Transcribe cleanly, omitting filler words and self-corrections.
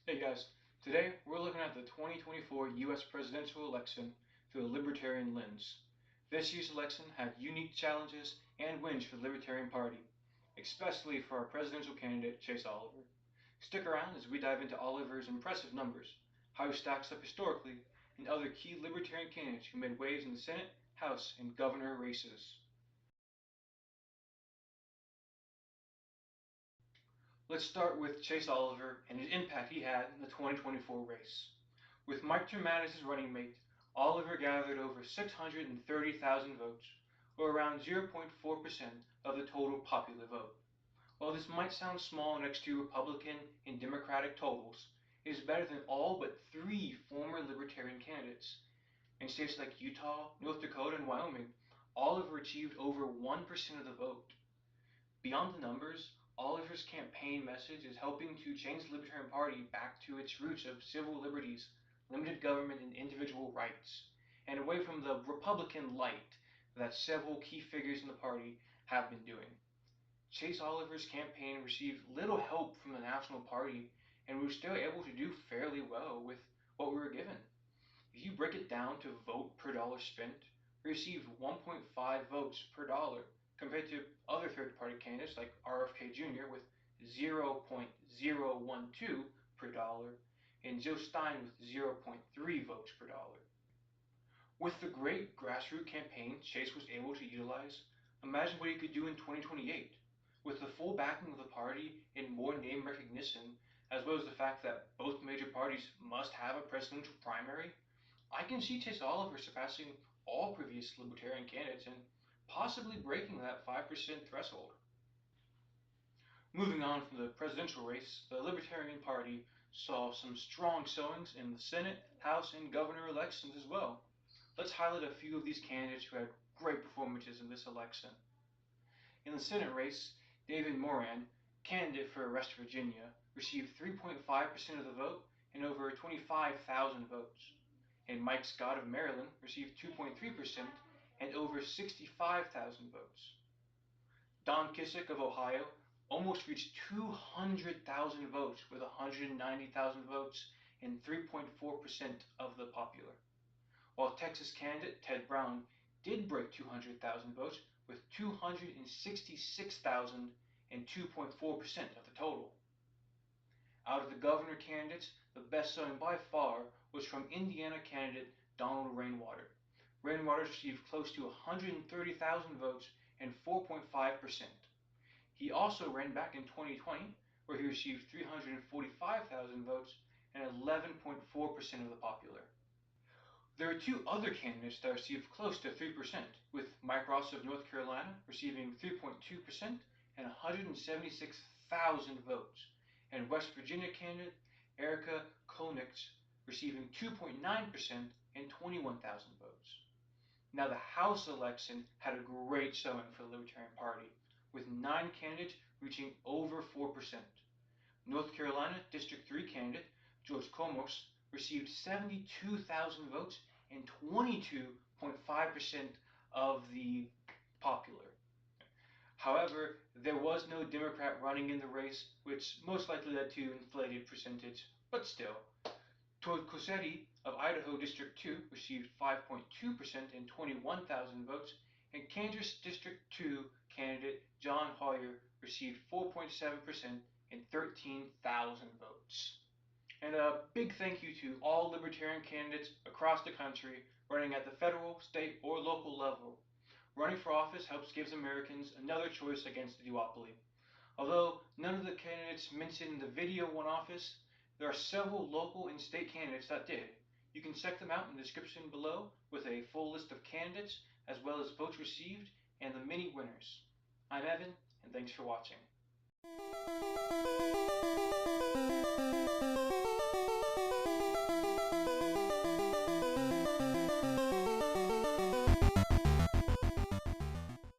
Hey guys, today we're looking at the 2024 US presidential election through a libertarian lens. This year's election had unique challenges and wins for the Libertarian Party, especially for our presidential candidate Chase Oliver. Stick around as we dive into Oliver's impressive numbers, how he stacks up historically, and other key Libertarian candidates who made waves in the Senate, House, and governor races. Let's start with Chase Oliver and his impact he had in the 2024 race. With Mike Germanis as running mate, Oliver gathered over 630,000 votes, or around 0.4% of the total popular vote. While this might sound small next to Republican and Democratic totals, it is better than all but three former Libertarian candidates. In states like Utah, North Dakota, and Wyoming, Oliver achieved over 1% of the vote. Beyond the numbers, Oliver's campaign message is helping to change the Libertarian Party back to its roots of civil liberties, limited government, and individual rights, and away from the Republican light that several key figures in the party have been doing. Chase Oliver's campaign received little help from the National Party, and we were still able to do fairly well with what we were given. If you break it down to vote per dollar spent, we received 1.5 votes per dollar compared to other third-party candidates like RFK Jr. with 0.012 per dollar and Joe Stein with 0.3 votes per dollar. With the great grassroots campaign Chase was able to utilize, imagine what he could do in 2028. With the full backing of the party and more name recognition, as well as the fact that both major parties must have a presidential primary, I can see Chase Oliver surpassing all previous Libertarian candidates and possibly breaking that 5% threshold. Moving on from the presidential race, the Libertarian Party saw some strong showings in the Senate, House, and governor elections as well. Let's highlight a few of these candidates who had great performances in this election. In the Senate race, David Moran, candidate for West Virginia, received 3.5% of the vote and over 25,000 votes. And Mike Scott of Maryland received 2.3% and over 65,000 votes. Don Kissick of Ohio almost reached 200,000 votes with 190,000 votes and 3.4% of the popular. While Texas candidate Ted Brown did break 200,000 votes with 266,000 and 2.4% of the total. Out of the governor candidates, the best showing by far was from Indiana candidate Donald Rainwater. Rainwater received close to 130,000 votes and 4.5%. He also ran back in 2020, where he received 345,000 votes and 11.4% of the popular. There are two other candidates that received close to 3%, with Mike Ross of North Carolina receiving 3.2% and 176,000 votes, and West Virginia candidate Erica Konitz receiving 2.9% and 21,000 votes. Now the House election had a great showing for the Libertarian Party, with 9 candidates reaching over 4%. North Carolina District 3 candidate George Komos received 72,000 votes and 22.5% of the popular. However, there was no Democrat running in the race, which most likely led to inflated percentage, but still. Todd Cosetti of Idaho District 2 received 5.2% and 21,000 votes, and Kansas District 2 candidate John Hoyer received 4.7% and 13,000 votes. And a big thank you to all Libertarian candidates across the country running at the federal, state, or local level. Running for office helps give Americans another choice against the duopoly. Although none of the candidates mentioned in the video won office, there are several local and state candidates that did. You can check them out in the description below with a full list of candidates as well as votes received and the many winners. I'm Evan, and thanks for watching.